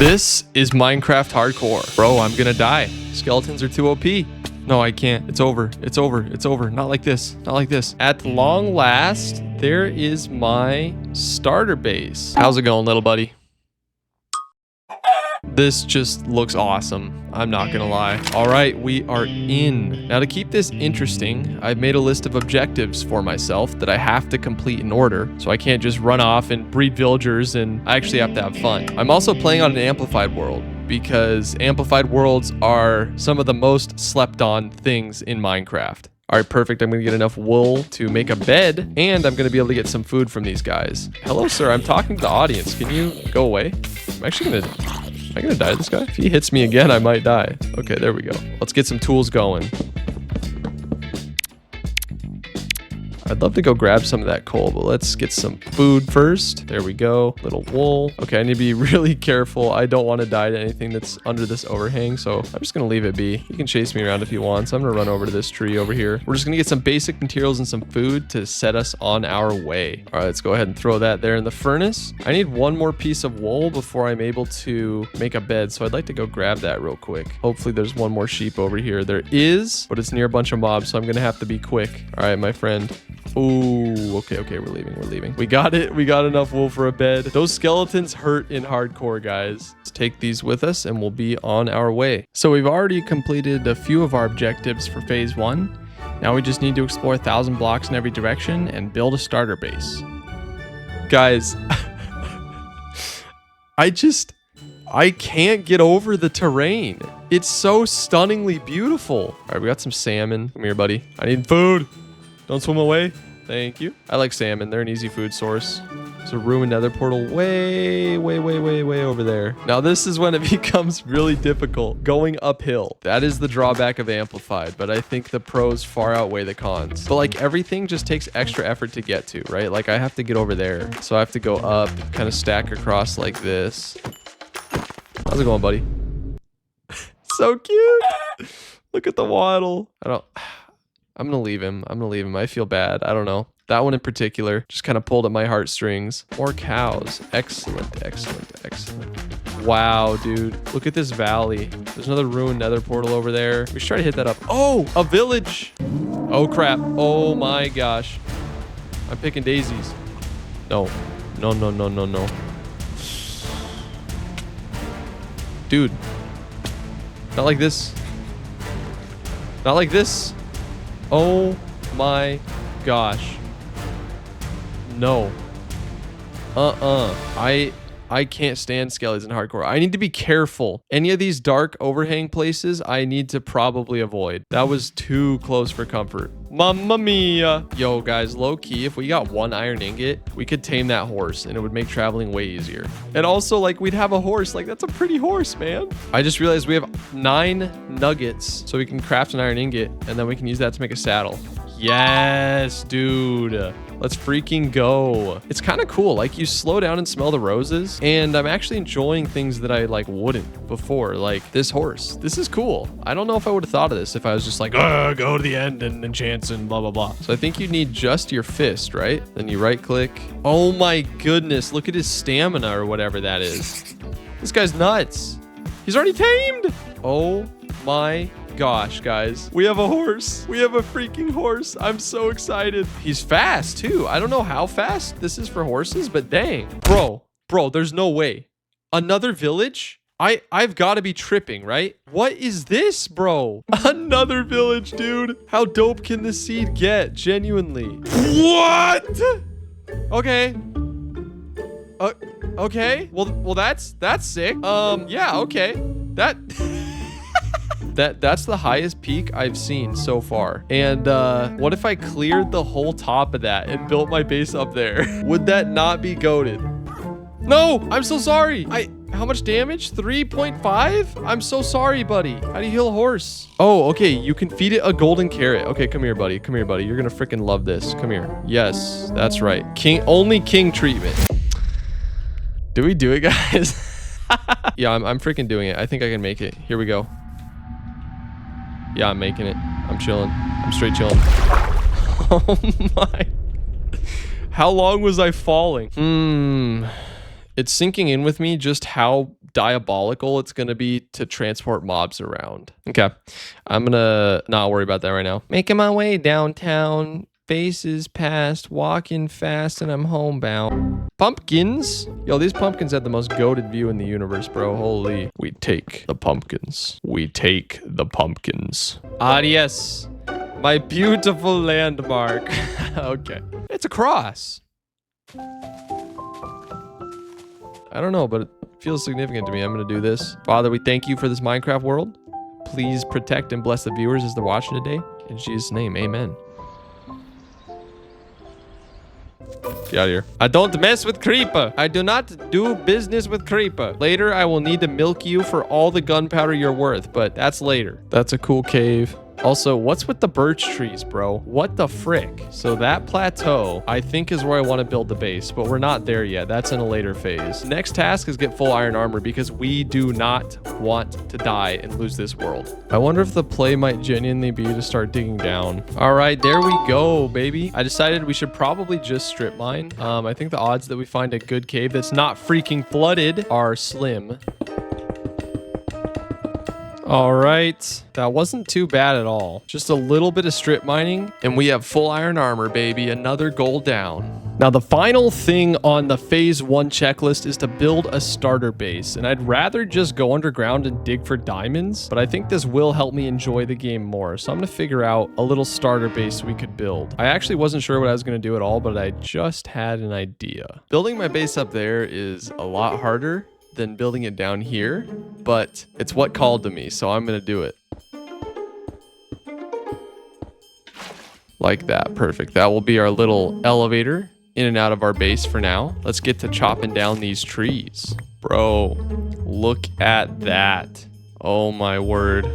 This is Minecraft hardcore. Bro, I'm gonna die. Skeletons are too OP. No, I can't. It's over. It's over. It's over. Not like this. Not like this. At long last, there is my starter base. How's it going, little buddy? This just looks awesome. I'm not gonna lie. All right, we are in. Now to keep this interesting, I've made a list of objectives for myself that I have to complete in order. So I can't just run off and breed villagers, and I actually have to have fun. I'm also playing on an amplified world because amplified worlds are some of the most slept on things in Minecraft. All right, perfect. I'm gonna get enough wool to make a bed, and I'm gonna be able to get some food from these guys. Hello, sir. I'm talking to the audience. Can you go away? I'm actually gonna... Am I gonna die to this guy? If he hits me again, I might die. Okay, there we go. Let's get some tools going. I'd love to go grab some of that coal, but let's get some food first. There we go. Little wool. Okay, I need to be really careful. I don't want to die to anything that's under this overhang, so I'm just going to leave it be. He can chase me around if he wants. I'm going to run over to this tree over here. We're just going to get some basic materials and some food to set us on our way. All right, let's go ahead and throw that there in the furnace. I need one more piece of wool before I'm able to make a bed, so I'd like to go grab that real quick. Hopefully there's one more sheep over here. There is, but it's near a bunch of mobs, so I'm going to have to be quick. All right, my friend. Ooh, okay, we're leaving. We got it. We got enough wool for a bed. Those skeletons hurt in hardcore, guys. Let's take these with us and we'll be on our way. So we've already completed a few of our objectives for phase 1. Now we just need to explore 1,000 blocks in every direction and build a starter base. Guys, I can't get over the terrain. It's so stunningly beautiful. All right, we got some salmon. Come here, buddy. I need food. Don't swim away. Thank you. I like salmon. They're an easy food source. There's a ruined nether portal way over there. Now this is when it becomes really difficult, going uphill. That is the drawback of amplified, but I think the pros far outweigh the cons. But like everything just takes extra effort to get to, right? Like I have to get over there. So I have to go up, kind of stack across like this. How's it going, buddy? So cute. Look at the waddle. I'm gonna leave him. I feel bad. I don't know. That one in particular just kind of pulled at my heartstrings. More cows. Excellent. Wow, dude. Look at this valley. There's another ruined nether portal over there. We should try to hit that up. Oh, a village. Oh, crap. Oh, my gosh. I'm picking daisies. No. Dude. Not like this. Not like this. Oh my gosh. No. I can't stand skellies in hardcore. I need to be careful. Any of these dark overhang places, I need to probably avoid. That was too close for comfort. Mamma mia. Yo, guys, low key, if we got one iron ingot, we could tame that horse and it would make traveling way easier. And also, like, we'd have a horse. Like, that's a pretty horse, man. I just realized we have 9 nuggets, so we can craft an iron ingot and then we can use that to make a saddle. Yes, dude. Let's freaking go. It's kind of cool. Like, you slow down and smell the roses, and I'm actually enjoying things that I like wouldn't before, like this horse. This is cool. I don't know if I would have thought of this if I was just like, go to the end and enchants and blah, blah, blah. So I think you need just your fist, right? Then you right click. Oh my goodness. Look at his stamina or whatever that is. This guy's nuts. He's already tamed. Oh my gosh, guys. We have a horse. We have a freaking horse. I'm so excited. He's fast too. I don't know how fast this is for horses, but dang. Bro, there's no way. Another village? I've got to be tripping, right? What is this, bro? Another village, dude. How dope can this seed get? Genuinely. What? Okay. Okay. Well, that's sick. Yeah, okay. That's the highest peak I've seen so far. And what if I cleared the whole top of that and built my base up there? Would that not be goated? No, I'm so sorry. How much damage? 3.5? I'm so sorry, buddy. How do you heal a horse? Oh, okay. You can feed it a golden carrot. Okay, come here, buddy. Come here, buddy. You're gonna freaking love this. Come here. Yes, that's right. Only king treatment. Do we do it, guys? Yeah, I'm freaking doing it. I think I can make it. Here we go. Yeah, I'm making it. I'm chilling. I'm straight chilling. Oh my. How long was I falling? It's sinking in with me just how diabolical it's going to be to transport mobs around. Okay. I'm going to not worry about that right now. Making my way downtown. Faces past, walking fast, and I'm homebound. Pumpkins? Yo, these pumpkins have the most goated view in the universe, bro. Holy. We take the pumpkins. We take the pumpkins. Adios. My beautiful landmark. Okay. It's a cross. I don't know, but it feels significant to me. I'm going to do this. Father, we thank you for this Minecraft world. Please protect and bless the viewers as they're watching today. In Jesus' name, amen. Get out of here. I don't mess with Creeper. I do not do business with Creeper. Later, I will need to milk you for all the gunpowder you're worth, but that's later. That's a cool cave. Also, what's with the birch trees, bro? What the frick? So that plateau, I think, is where I want to build the base, but we're not there yet. That's in a later phase. Next task is get full iron armor because we do not want to die and lose this world. I wonder if the play might genuinely be to start digging down. All right, there we go, baby. I decided we should probably just strip mine. I think the odds that we find a good cave that's not freaking flooded are slim. All right, that wasn't too bad at all. Just a little bit of strip mining and we have full iron armor, baby. Another goal down. Now the final thing on the phase 1 checklist is to build a starter base, and I'd rather just go underground and dig for diamonds, but I think this will help me enjoy the game more. So I'm gonna figure out a little starter base we could build. I actually wasn't sure what I was gonna do at all, but I just had an idea. Building my base up there is a lot harder than building it down here, but it's what called to me, so I'm gonna do it. Like that, perfect. That will be our little elevator in and out of our base for now. Let's get to chopping down these trees. Bro, look at that. Oh my word.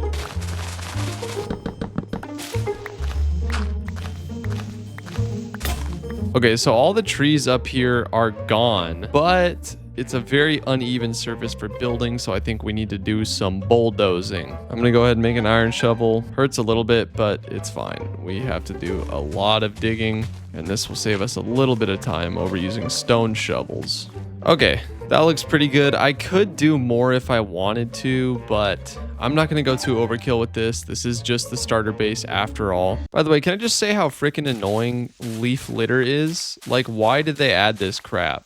Okay, so all the trees up here are gone, but it's a very uneven surface for building, so I think we need to do some bulldozing. I'm gonna go ahead and make an iron shovel. Hurts a little bit, but it's fine. We have to do a lot of digging, and this will save us a little bit of time over using stone shovels. Okay, that looks pretty good. I could do more if I wanted to, but I'm not gonna go too overkill with this. This is just the starter base after all. By the way, can I just say how freaking annoying leaf litter is? Like, why did they add this crap?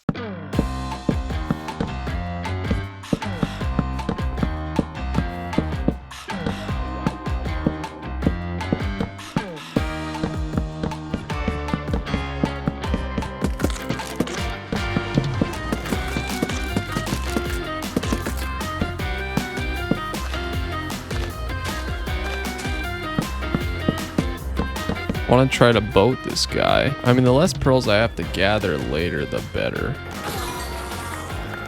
I want to try to boat this guy. I mean, the less pearls I have to gather later, the better.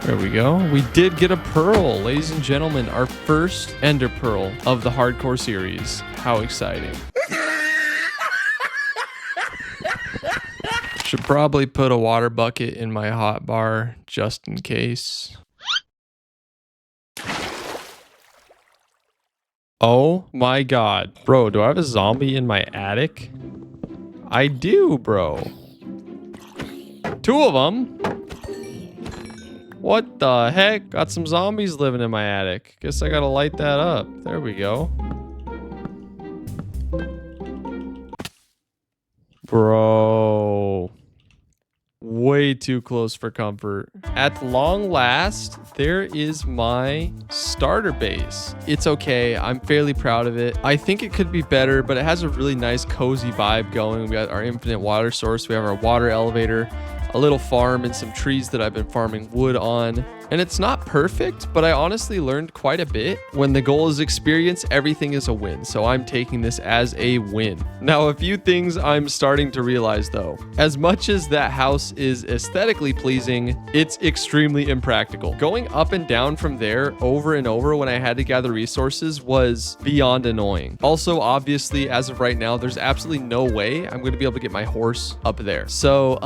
There we go. We did get a pearl, ladies and gentlemen. Our first ender pearl of the hardcore series. How exciting. Should probably put a water bucket in my hot bar just in case. Oh my god. Bro, do I have a zombie in my attic? I do, bro. 2 of them? What the heck? Got some zombies living in my attic. Guess I gotta light that up. There we go. Bro. Way too close for comfort. At long last, there is my starter base. It's okay. I'm fairly proud of it. I think it could be better, but it has a really nice cozy vibe going. We got our infinite water source. We have our water elevator, a little farm, and some trees that I've been farming wood on. And it's not perfect, but I honestly learned quite a bit. When the goal is experience, everything is a win. So I'm taking this as a win. Now, a few things I'm starting to realize though. As much as that house is aesthetically pleasing, it's extremely impractical. Going up and down from there over and over when I had to gather resources was beyond annoying. Also, obviously, as of right now, there's absolutely no way I'm going to be able to get my horse up there. So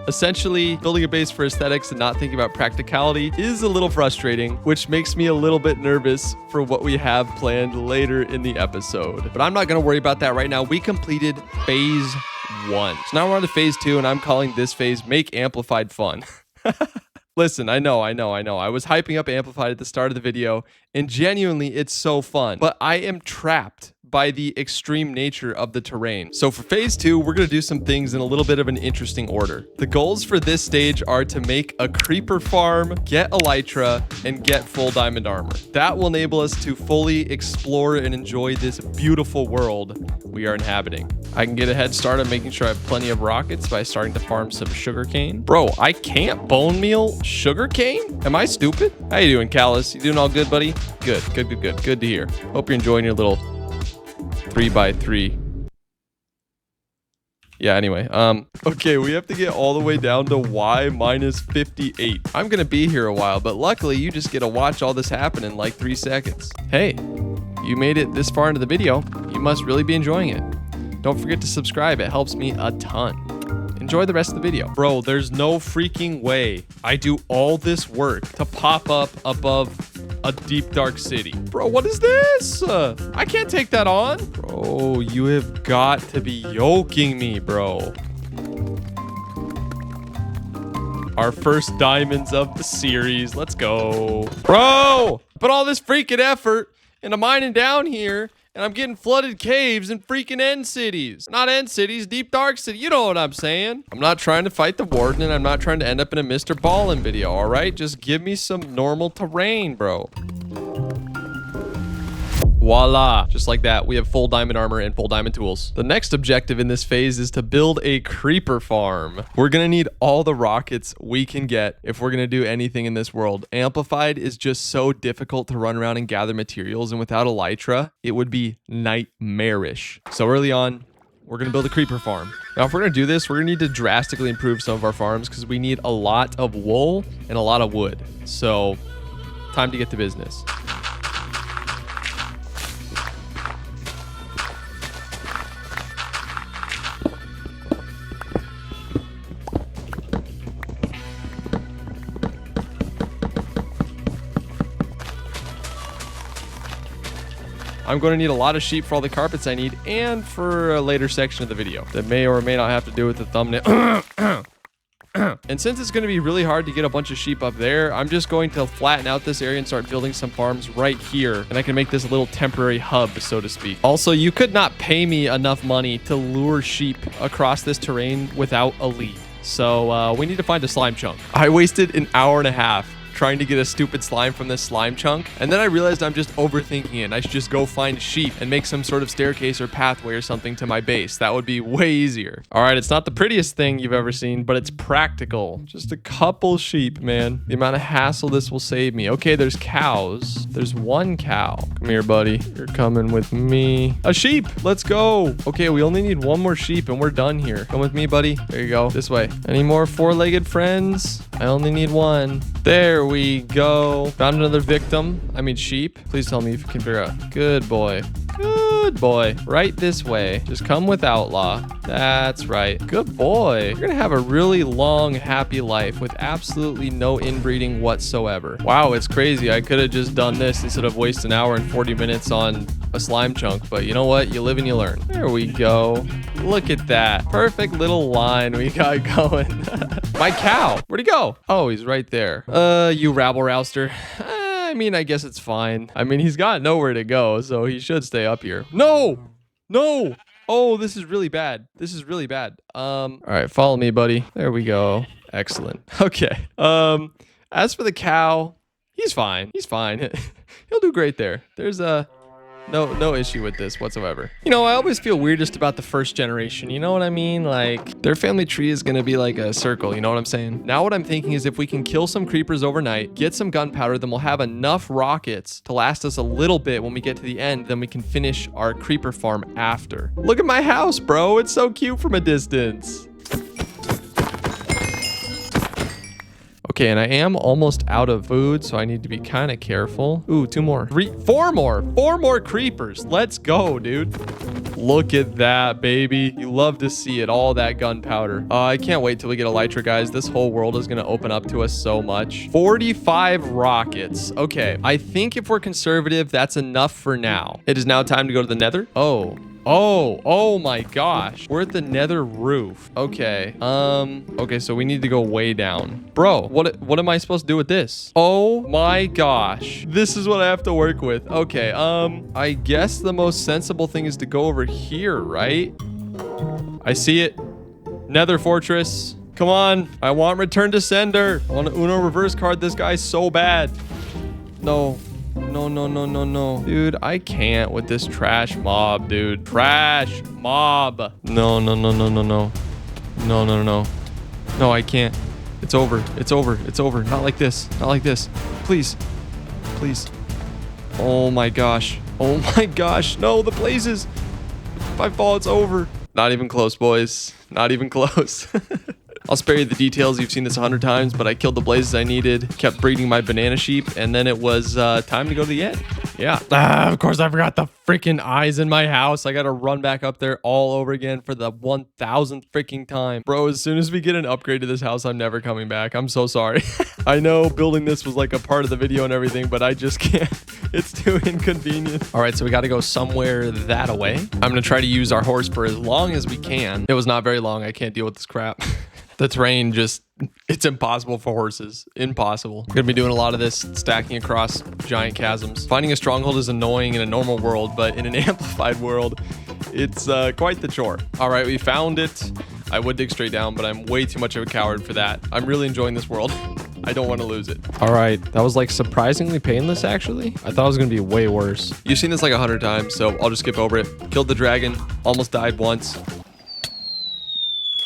essentially, building a base for aesthetics and not thinking about practicality is a little frustrating, which makes me a little bit nervous for what we have planned later in the episode. But I'm not going to worry about that right now. We completed phase 1. So now we're on to phase 2, and I'm calling this phase Make Amplified Fun. Listen, I know. I was hyping up Amplified at the start of the video, and genuinely, it's so fun. But I am trapped by the extreme nature of the terrain. So for phase 2, we're gonna do some things in a little bit of an interesting order. The goals for this stage are to make a creeper farm, get elytra, and get full diamond armor. That will enable us to fully explore and enjoy this beautiful world we are inhabiting. I can get a head start on making sure I have plenty of rockets by starting to farm some sugarcane. Bro, I can't bone meal sugarcane? Am I stupid? How you doing, Callus? You doing all good, buddy? Good to hear. Hope you're enjoying your little 3x3. Yeah, anyway, okay, we have to get all the way down to Y minus 58. I'm gonna be here a while, but luckily you just get to watch all this happen in like 3 seconds. Hey, you made it this far into the video. You must really be enjoying it. Don't forget to subscribe. It helps me a ton. Enjoy the rest of the video. Bro, there's no freaking way I do all this work to pop up above a deep dark city. Bro, what is this? I can't take that on. Bro, you have got to be yoking me, bro. Our first diamonds of the series. Let's go. Bro, put all this freaking effort into mining down here, and I'm getting flooded caves and freaking end cities. Not end cities, deep dark city. You know what I'm saying. I'm not trying to fight the warden, and I'm not trying to end up in a Mr. Ballin video, all right? Just give me some normal terrain, bro. Voila. Just like that, we have full diamond armor and full diamond tools. The next objective in this phase is to build a creeper farm. We're gonna need all the rockets we can get if we're gonna do anything in this world. Amplified is just so difficult to run around and gather materials, and without elytra, it would be nightmarish. So early on, we're gonna build a creeper farm. Now, if we're gonna do this, we're gonna need to drastically improve some of our farms because we need a lot of wool and a lot of wood. So, time to get to business. I'm going to need a lot of sheep for all the carpets I need and for a later section of the video that may or may not have to do with the thumbnail. And since it's going to be really hard to get a bunch of sheep up there, I'm just going to flatten out this area and start building some farms right here. And I can make this a little temporary hub, so to speak. Also, you could not pay me enough money to lure sheep across this terrain without a lead. So we need to find a slime chunk. I wasted an hour and a half trying to get a stupid slime from this slime chunk, and then I realized I'm just overthinking it, and I should just go find sheep and make some sort of staircase or pathway or something to my base. That would be way easier. All right, it's not the prettiest thing you've ever seen, but it's practical. Just a couple sheep, man. The amount of hassle this will save me. Okay, there's cows. There's one cow. Come here, buddy. You're coming with me. A sheep. Let's go. Okay, we only need one more sheep and we're done here. Come with me, buddy. There you go. This way. Any more four-legged friends? I only need one. There we go. Found another victim. I mean sheep. Please tell me if you can figure out. Good boy. Good boy. Right this way. Just come with Outlaw. That's right. Good boy. You're gonna have a really long, happy life with absolutely no inbreeding whatsoever. Wow, it's crazy. I could have just done this instead of waste an hour and 40 minutes on a slime chunk, but you know what? You live and you learn. There we go. Look at that. Perfect little line we got going. My cow. Where'd he go? Oh, he's right there. You rabble-rouster. I mean, I guess it's fine. I mean, he's got nowhere to go, so he should stay up here. No! No! Oh, this is really bad. This is really bad. All right, follow me, buddy. There we go. Excellent. Okay. As for the cow, he's fine. He's fine. He'll do great there. There's no issue with this whatsoever. You know, I always feel weirdest about the first generation. You know what I mean? Like, their family tree is going to be like a circle. You know what I'm saying? Now what I'm thinking is if we can kill some creepers overnight, get some gunpowder, then we'll have enough rockets to last us a little bit when we get to the end. Then we can finish our creeper farm after. Look at my house, bro. It's so cute from a distance. Okay, and I am almost out of food, so I need to be kind of careful. Ooh, four more creepers. Let's go, dude. Look at that, baby. You love to see it, all that gunpowder. I can't wait till we get elytra, guys. This whole world is gonna open up to us so much. 45 rockets. Okay, I think if we're conservative, that's enough for now. It is now time to go to the nether. Oh, Oh my gosh. We're at the nether roof. Okay. Okay, so we need to go way down. Bro, what am I supposed to do with this? Oh my gosh. This is what I have to work with. Okay, I guess the most sensible thing is to go over here, right? I see it. Nether fortress. Come on. I want return to sender. I want to Uno reverse card this guy so bad. No. No. Dude, I can't with this trash mob, dude. Trash mob. No. No, I can't. It's over. It's over. Not like this. Please. Oh my gosh. No, the blazes. If I fall, it's over. Not even close, boys. Not even close. I'll spare you the details. You've seen this 100 times, but I killed the blazes I needed, kept breeding my banana sheep, and then it was time to go to the end. Yeah. Of course, I forgot the freaking eyes in my house. I got to run back up there all over again for the 1000th freaking time. Bro, as soon as we get an upgrade to this house, I'm never coming back. I'm so sorry. I know building this was like a part of the video and everything, but I just can't. It's too inconvenient. All right, so we got to go somewhere that away. I'm going to try to use our horse for as long as we can. It was not very long. I can't deal with this crap. The terrain just, it's impossible for horses. Impossible. We're gonna be doing a lot of this, stacking across giant chasms. Finding a stronghold is annoying in a normal world, but in an amplified world, it's quite the chore. All right, we found it. I would dig straight down, but I'm way too much of a coward for that. I'm really enjoying this world. I don't want to lose it. All right, that was like surprisingly painless, actually. I thought it was gonna be way worse. You've seen this like 100 times, so I'll just skip over it. Killed the dragon, almost died once.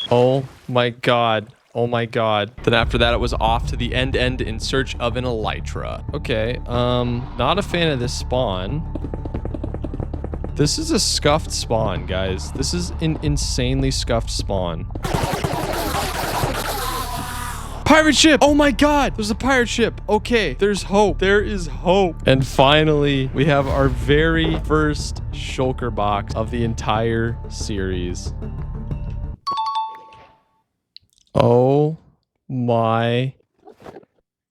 Oh my god. Then after that, it was off to the end in search of an elytra. Okay, not a fan of this spawn. This is a scuffed spawn, guys. This is an insanely scuffed spawn. Pirate ship! Oh my god! There's a pirate ship. Okay, there's hope. There is hope. And finally, we have our very first shulker box of the entire series. Oh my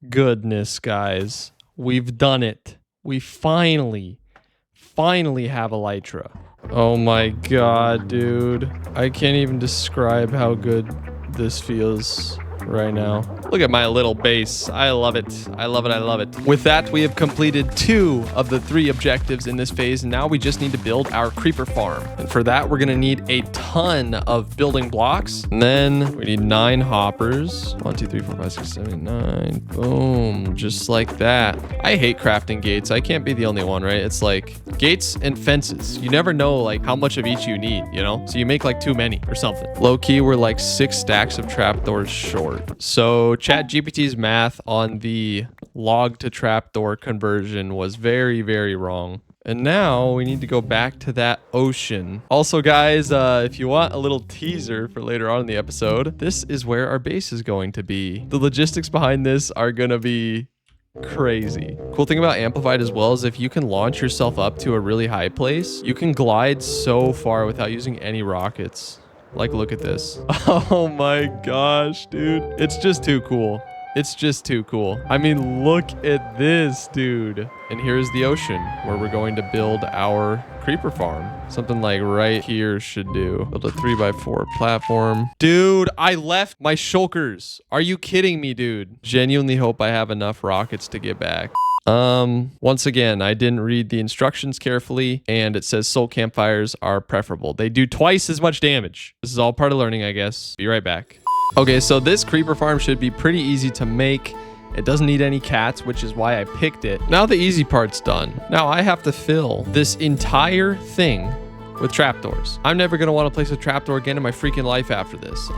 goodness, guys. We've done it. We finally have elytra. Oh my god, dude. I can't even describe how good this feels right now. Look at my little base. I love it. With that, we have completed 2 of the 3 objectives in this phase, and now we just need to build our creeper farm. And for that, we're gonna need a ton of building blocks. And then we need 9 hoppers. 1, 2, 3, 4, 5, 6, 7, 9. Boom. Just like that. I hate crafting gates. I can't be the only one, right? It's like gates and fences. You never know like how much of each you need, you know? So you make like too many or something. Low key, we're like 6 stacks of trapdoors short. So ChatGPT's math on the log to trapdoor conversion was very, very wrong. And now we need to go back to that ocean. Also, guys, if you want a little teaser for later on in the episode, this is where our base is going to be. The logistics behind this are going to be crazy. Cool thing about Amplified as well is if you can launch yourself up to a really high place, you can glide so far without using any rockets. Like, look at this. Oh my gosh, dude. It's just too cool. I mean, look at this, dude. And here's the ocean where we're going to build our creeper farm. Something like right here should do. Build a 3x4 platform. Dude, I left my shulkers. Are you kidding me, dude? Genuinely hope I have enough rockets to get back. Once again, I didn't read the instructions carefully, and it says soul campfires are preferable. They do twice as much damage. This is all part of learning, I guess. Be right back. Okay, so this creeper farm should be pretty easy to make. It doesn't need any cats, which is why I picked it. Now the easy part's done. Now I have to fill this entire thing with trapdoors. I'm never gonna want to place a trapdoor again in my freaking life after this.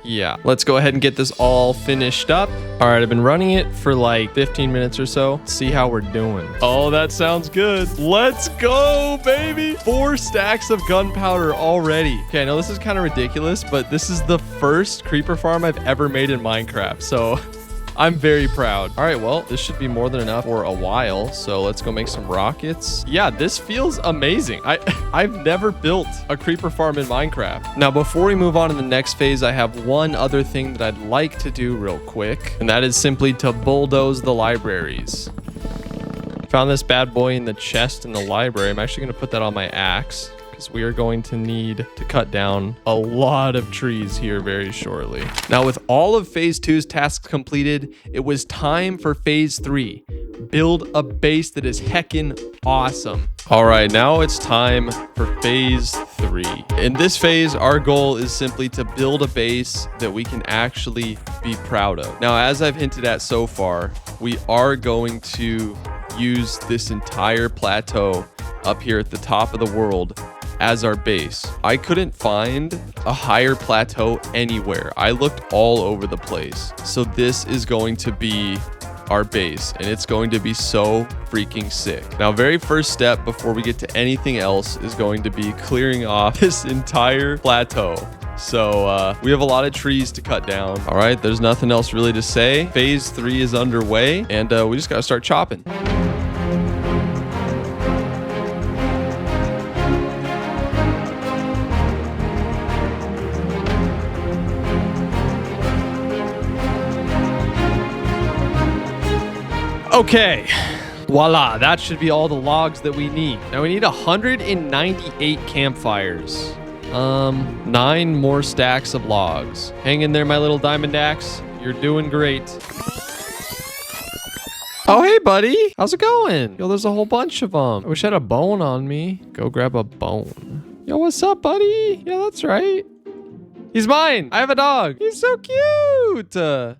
Yeah, let's go ahead and get this all finished up. All right, I've been running it for like 15 minutes or so. Let's see how we're doing. Oh, that sounds good. Let's go, baby. 4 stacks of gunpowder already. Okay, I know this is kind of ridiculous, but this is the first creeper farm I've ever made in Minecraft, so I'm very proud. All right, well, this should be more than enough for a while. So let's go make some rockets. Yeah, this feels amazing. I've never built a creeper farm in Minecraft. Now, before we move on to the next phase, I have one other thing that I'd like to do real quick, and that is simply to bulldoze the libraries. Found this bad boy in the chest in the library. I'm actually going to put that on my axe, because we are going to need to cut down a lot of trees here very shortly. Now, with all of phase 2's tasks completed, it was time for phase 3. Build a base that is heckin' awesome. All right, now it's time for phase 3. In this phase, our goal is simply to build a base that we can actually be proud of. Now, as I've hinted at so far, we are going to use this entire plateau up here at the top of the world as our base. I couldn't find a higher plateau anywhere. I looked all over the place. So this is going to be our base, and it's going to be so freaking sick. Now, very first step before we get to anything else is going to be clearing off this entire plateau. So we have a lot of trees to cut down. All right, there's nothing else really to say. Phase 3 is underway, and we just gotta start chopping. Okay, voila, that should be all the logs that we need. Now we need 198 campfires. 9 more stacks of logs. Hang in there, my little diamond axe. You're doing great. Oh, hey, buddy. How's it going? Yo, there's a whole bunch of them. I wish I had a bone on me. Go grab a bone. Yo, what's up, buddy? Yeah, that's right. He's mine. I have a dog. He's so cute.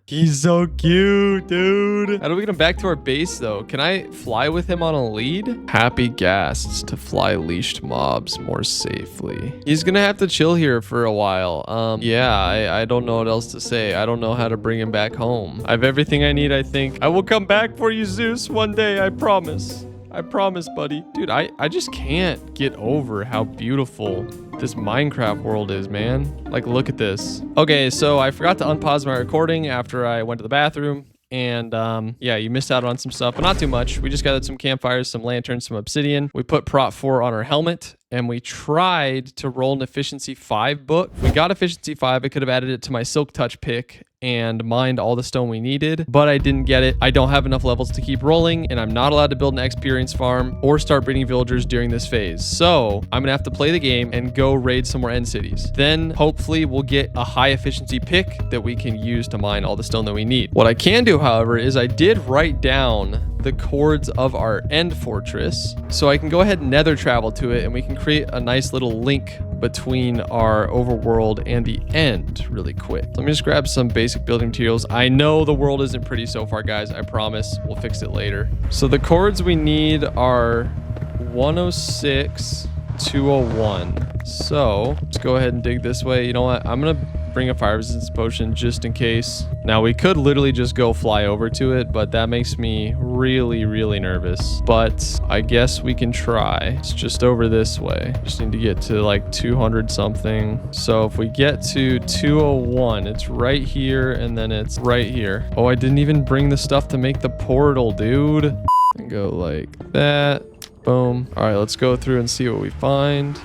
He's so cute, dude. How do we get him back to our base, though? Can I fly with him on a lead? Happy ghasts to fly leashed mobs more safely. He's gonna have to chill here for a while. Yeah, I don't know what else to say. I don't know how to bring him back home. I have everything I need, I think. I will come back for you, Zeus, one day. I promise. I promise, buddy. Dude, I just can't get over how beautiful this Minecraft world is, man. Like, look at this. Okay, so I forgot to unpause my recording after I went to the bathroom. And yeah, you missed out on some stuff, but not too much. We just gathered some campfires, some lanterns, some obsidian. We put prot 4 on our helmet, and we tried to roll an efficiency 5 book. We got efficiency 5. I could have added it to my silk touch pick and mined all the stone we needed, but I didn't get it. I don't have enough levels to keep rolling, and I'm not allowed to build an experience farm or start breeding villagers during this phase. So I'm gonna have to play the game and go raid some more end cities. Then hopefully we'll get a high efficiency pick that we can use to mine all the stone that we need. What I can do, however, is I did write down the chords of our end fortress, so I can go ahead and nether travel to it, and we can create a nice little link between our overworld and the end really quick. Let me just grab some basic building materials. I know the world isn't pretty so far, guys. I promise. We'll fix it later. So the chords we need are 106, 201. So let's go ahead and dig this way. You know what? I'm gonna bring a fire resistance potion just in case. Now we could literally just go fly over to it, but that makes me really nervous. But I guess we can try. It's just over this way. Just need to get to like 200 something. So if we get to 201, it's right here, and then it's right here. Oh, I didn't even bring the stuff to make the portal, dude. And go like that. Boom. All right, let's go through and see what we find.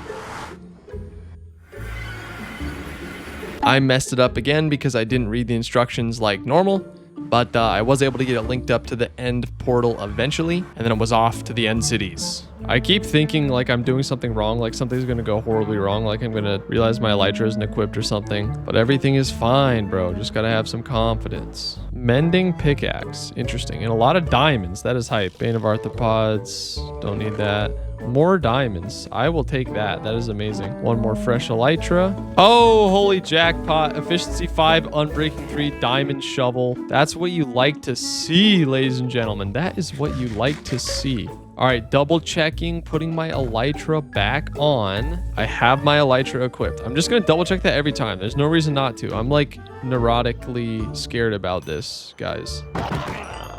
I messed it up again because I didn't read the instructions like normal, but I was able to get it linked up to the end portal eventually, and then it was off to the end cities. I keep thinking like I'm doing something wrong, like something's gonna go horribly wrong, like I'm gonna realize my elytra isn't equipped or something, but everything is fine, bro. Just gotta have some confidence. Mending pickaxe, interesting, and a lot of diamonds. That is hype. Bane of arthropods, don't need that. More diamonds. I will take that. That is amazing. One more fresh elytra. Oh, holy jackpot. Efficiency 5, unbreaking 3, diamond shovel. That's what you like to see, ladies and gentlemen. That is what you like to see. All right, double checking, putting my elytra back on. I have my elytra equipped. I'm just going to double check that every time. There's no reason not to. I'm like neurotically scared about this, guys.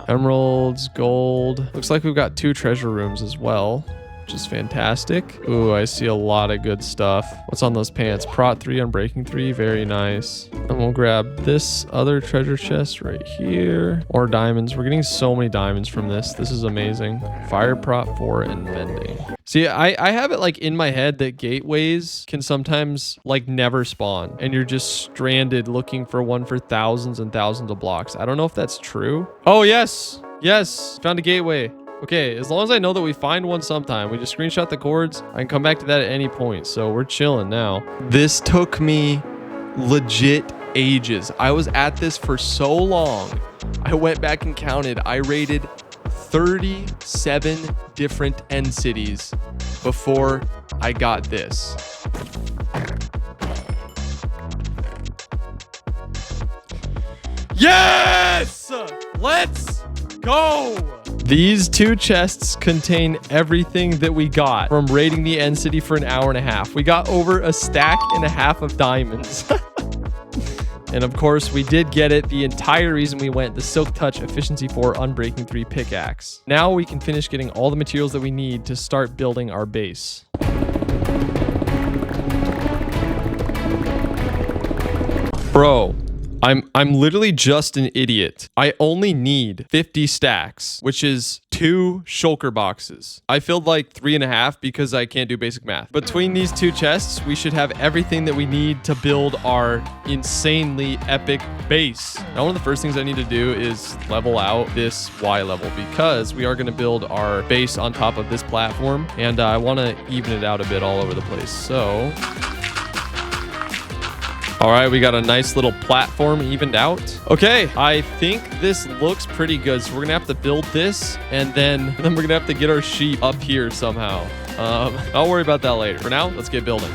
Emeralds, gold. Looks like we've got 2 treasure rooms as well, which is fantastic. Ooh, I see a lot of good stuff. What's on those pants? Prot 3, unbreaking 3, very nice. And we'll grab this other treasure chest right here. More diamonds. We're getting so many diamonds from this. This is amazing. Fire prot 4 and mending. See, I have it like in my head that gateways can sometimes like never spawn, and you're just stranded looking for one for thousands and thousands of blocks. I don't know if that's true. Oh, yes. Yes. Found a gateway. Okay, as long as I know that we find one sometime, we just screenshot the chords. I can come back to that at any point. So we're chilling now. This took me legit ages. I was at this for so long. I went back and counted. I rated 37 different end cities before I got this. Yes! Let's go! These 2 chests contain everything that we got from raiding the end city for an hour and a half. We got over a stack and a half of diamonds. And of course, we did get it. The entire reason we went, the Silk Touch Efficiency 4 Unbreaking 3 pickaxe. Now we can finish getting all the materials that we need to start building our base. Bro, I'm literally just an idiot. I only need 50 stacks, which is 2 shulker boxes. I filled like 3.5 because I can't do basic math. Between these 2 chests, we should have everything that we need to build our insanely epic base. Now, one of the first things I need to do is level out this Y level because we are going to build our base on top of this platform, and I want to even it out a bit all over the place. So... all right, we got a nice little platform evened out. Okay, I think this looks pretty good. So we're gonna have to build this, and then we're gonna have to get our sheep up here somehow. I'll worry about that later. For now, let's get building.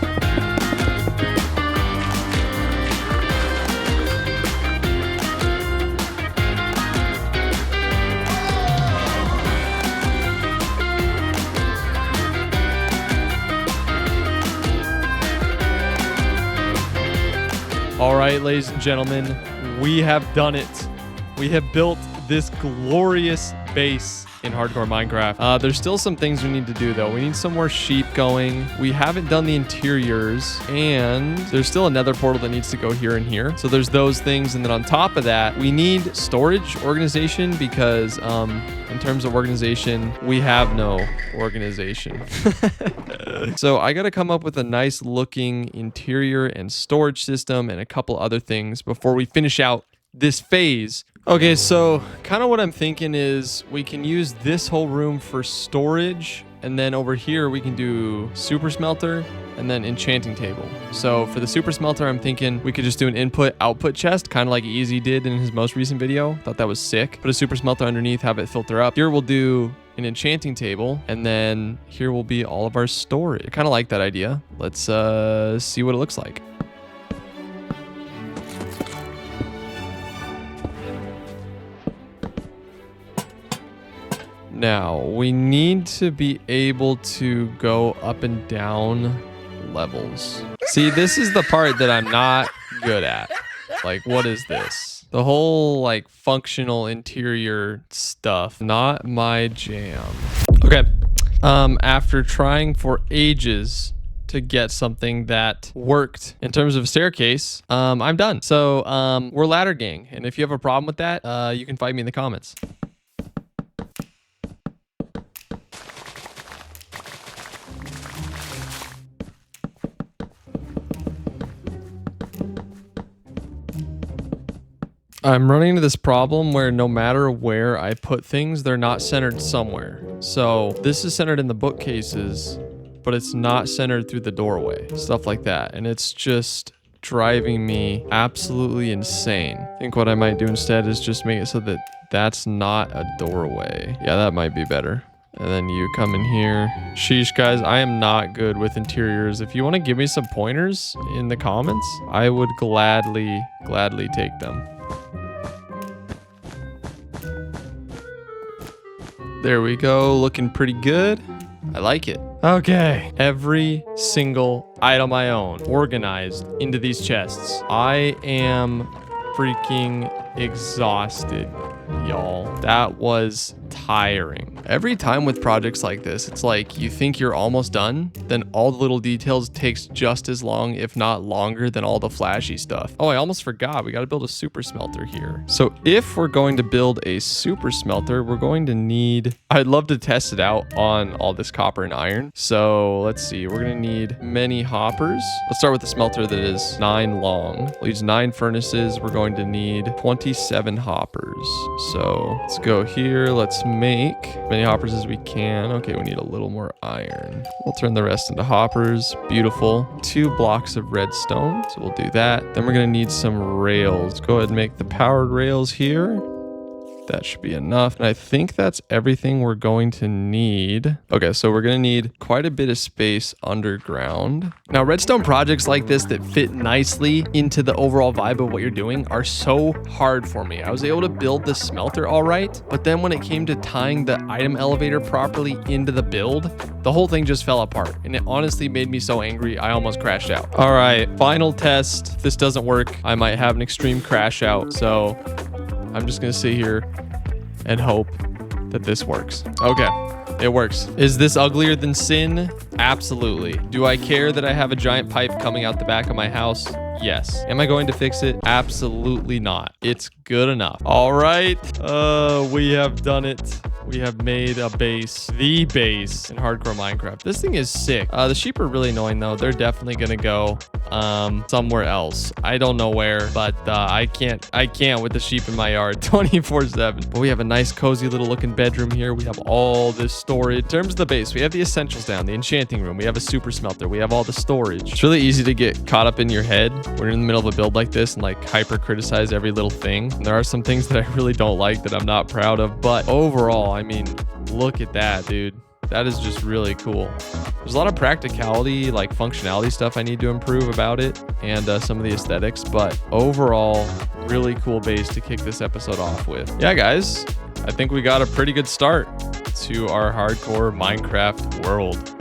All right, ladies and gentlemen, we have done it. We have built this glorious base in hardcore Minecraft. There's still some things we need to do though. We need some more sheep going. We haven't done the interiors, and there's still a nether portal that needs to go here and here. So there's those things. And then on top of that, we need storage organization because in terms of organization, we have no organization. So I got to come up with a nice looking interior and storage system and a couple other things before we finish out this phase. Okay, so kind of what I'm thinking is we can use this whole room for storage, and then over here we can do super smelter and then enchanting table. So for the super smelter, I'm thinking we could just do an input output chest, kind of like Easy did in his most recent video. Thought that was sick. Put a super smelter underneath, have it filter up. Here we'll do an enchanting table, and then here will be all of our storage. I kind of like that idea. Let's see what it looks like. Now, we need to be able to go up and down levels. See, this is the part that I'm not good at. Like, what is this? The whole, like, functional interior stuff. Not my jam. Okay. After trying for ages to get something that worked in terms of staircase, I'm done. So, we're ladder gang. And if you have a problem with that, you can fight me in the comments. I'm running into this problem where no matter where I put things, they're not centered somewhere. So this is centered in the bookcases, but it's not centered through the doorway, stuff like that. And it's just driving me absolutely insane. I think what I might do instead is just make it so that that's not a doorway. Yeah, that might be better. And then you come in here. Sheesh, guys, I am not good with interiors. If you want to give me some pointers in the comments, I would gladly take them. There we go, looking pretty good. I like it. Okay, every single item I own organized into these chests. I am freaking exhausted, y'all. That was tiring. Every time with projects like this, it's like you think you're almost done, then all the little details takes just as long, if not longer, than all the flashy stuff. Oh, I almost forgot. We got to build a super smelter here. So if we're going to build a super smelter, we're going to need... I'd love to test it out on all this copper and iron. So let's see. We're going to need many hoppers. Let's start with the smelter that is 9 long. We'll use 9 furnaces. We're going to need 27 hoppers. So let's go here. Let's Let's make as many hoppers as we can. Okay, we need a little more iron. We'll turn the rest into hoppers. Beautiful. 2 blocks of redstone. So we'll do that. Then we're going to need some rails. Go ahead and make the powered rails here. That should be enough. And I think that's everything we're going to need. Okay, so we're going to need quite a bit of space underground. Now, redstone projects like this that fit nicely into the overall vibe of what you're doing are so hard for me. I was able to build the smelter all right, but then when it came to tying the item elevator properly into the build, the whole thing just fell apart. And it honestly made me so angry, I almost crashed out. All right, final test. If this doesn't work, I might have an extreme crash out. So I'm just going to sit here and hope that this works. Okay, it works. Is this uglier than sin? Absolutely. Do I care that I have a giant pipe coming out the back of my house? Yes. Am I going to fix it? Absolutely not. It's good enough. All right. We have done it. We have made a base, the base in hardcore Minecraft. This thing is sick. The sheep are really annoying though. They're definitely gonna go somewhere else. I don't know where, but I can't with the sheep in my yard 24/7. But we have a nice cozy little looking bedroom here. We have all this storage. In terms of the base, we have the essentials down, the enchanting room. We have a super smelter. We have all the storage. It's really easy to get caught up in your head. We're in the middle of a build like this and like hyper criticize every little thing. And there are some things that I really don't like that I'm not proud of, but overall, I mean, look at that, dude. That is just really cool. There's a lot of practicality, like functionality stuff I need to improve about it and some of the aesthetics, but overall, really cool base to kick this episode off with. Yeah, guys, I think we got a pretty good start to our hardcore Minecraft world.